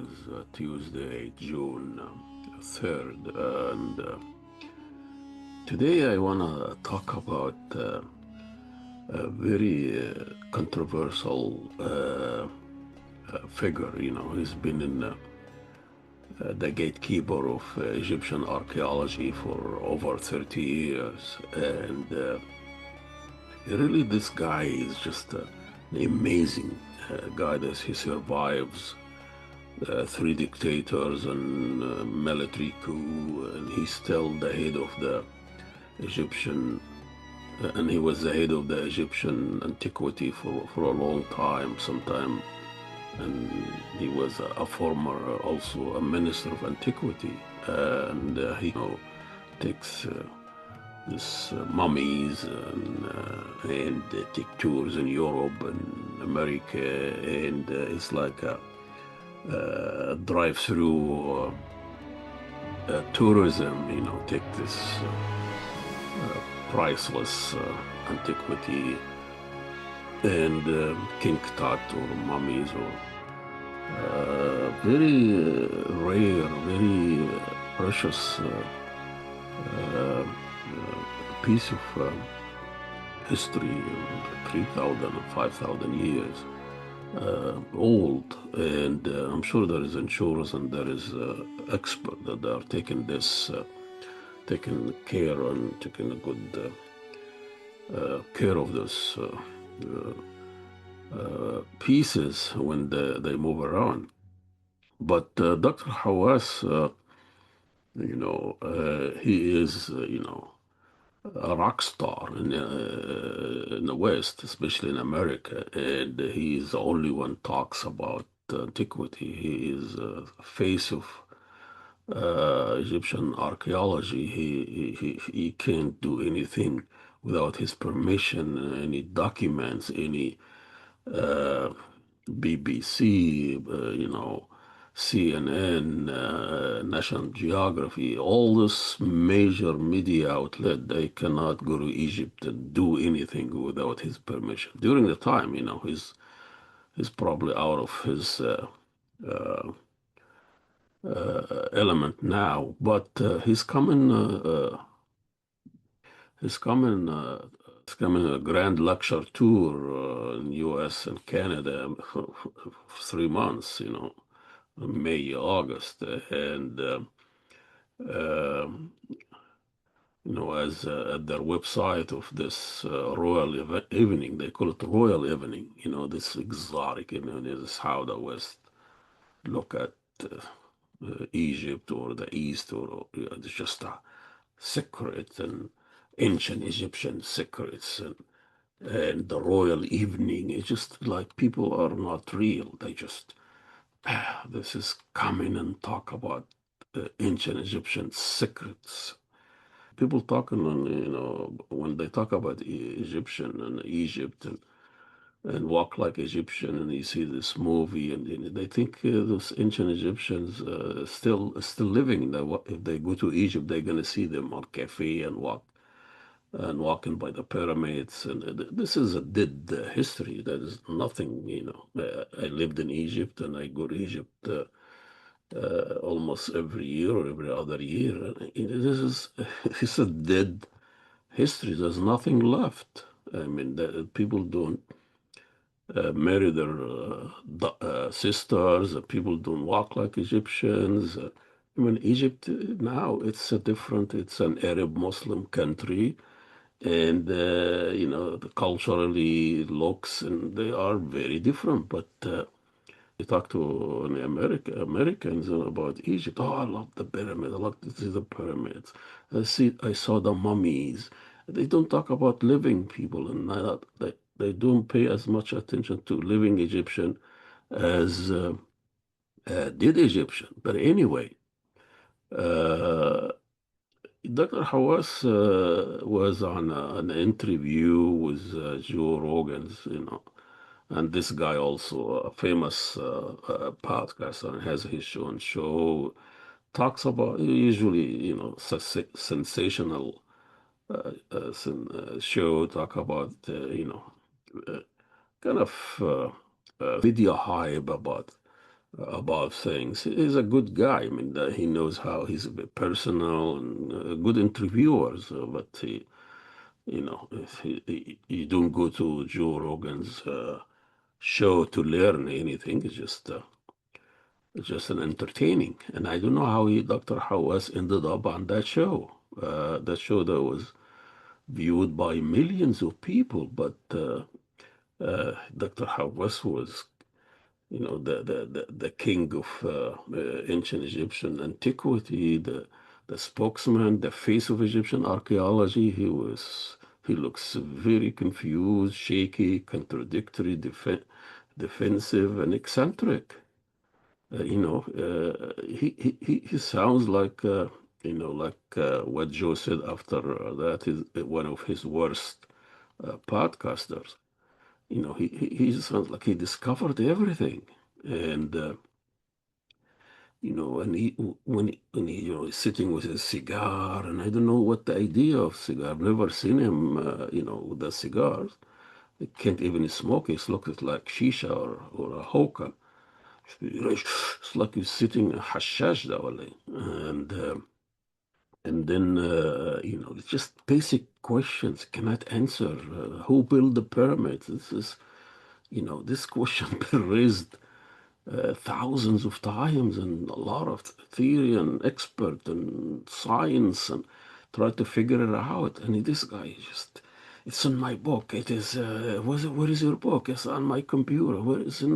is Tuesday, June 3rd, and today I want to talk about a very controversial figure. He's been in the gatekeeper of Egyptian archaeology for over 30 years, and really, this guy is just an amazing guy that he survives three dictators and military coup, and he's still the head of the Egyptian, and he was the head of the Egyptian antiquity for a long time, sometime, and he was a former, also a minister of antiquity, and he takes this mummies and take tours in Europe and America, and it's like a drive-through tourism. Take this priceless antiquity and king tut or mummies or very rare, very precious piece of history, 3,000 or 5,000 years old, and I'm sure there is insurers and there is experts that are taking this, taking care and taking a good care of this pieces when they move around. But Dr. Hawass, he is, a rock star in the West, especially in America, and he is the only one talks about antiquity. He is a face of Egyptian archaeology. He can't do anything without his permission, any documents, any uh, BBC, CNN, National Geography, all this major media outlet, they cannot go to Egypt and do anything without his permission. During the time, he's probably out of his uh, element now, but he's coming. It's coming a grand lecture tour in U.S. and Canada for 3 months, May, August, and um, as at their website of this evening, they call it Royal Evening. This exotic. This is how the West look at Egypt or the East, or it's just a secret and ancient Egyptian secrets and the royal evening. It's just like people are not real. They just this is coming and talk about ancient Egyptian secrets. People talking on, when they talk about Egyptian and Egypt and walk like Egyptian, and you see this movie, and they think those ancient Egyptians still living. If they go to Egypt, they're gonna see them on cafe and walking by the pyramids. And this is a dead history. That is nothing. I lived in Egypt and I go to Egypt almost every year or every other year. This is it's a dead history. There's nothing left. I mean, people don't marry their sisters. People don't walk like Egyptians. I mean, Egypt now it's a different. It's an Arab Muslim country, and the culturally looks and they are very different. But you talk to Americans about Egypt. Oh, I love the pyramids. I love to see the pyramids. I saw the mummies. They don't talk about living people, and they don't pay as much attention to living Egyptian as did Egyptian. But anyway, uh, Dr. Hawass was on an interview with Joe Rogan's, and this guy also a famous podcaster and has his own show. Talks about usually, sensational show. Talk about uh, kind of media hype about about things. He's a good guy. I mean, he knows how he's a bit personal and a good interviewer. So, but you don't go to Joe Rogan's show to learn anything. It's just an entertaining. And I don't know how Dr. Hawass ended up on that show. That show that was viewed by millions of people, but Dr. Hawass was the king of ancient Egyptian antiquity, the spokesman, the face of Egyptian archaeology. He looks very confused, shaky, contradictory, defensive, and eccentric. He sounds like what Joe said after that is one of his worst podcasters. He sounds like he discovered everything. And and he's sitting with a cigar, and I don't know what the idea of cigar. I've never seen him, with the cigars. He can't even smoke. It looks like shisha or a hookah. It's like he's sitting hashash ده ولا إيه. And then it's just basic questions cannot answer. Who built the pyramids? This question been raised thousands of times, and a lot of theory and expert and science and try to figure it out. And this guy just, it's in my book. It is, where is your book? It's on my computer. Where is it?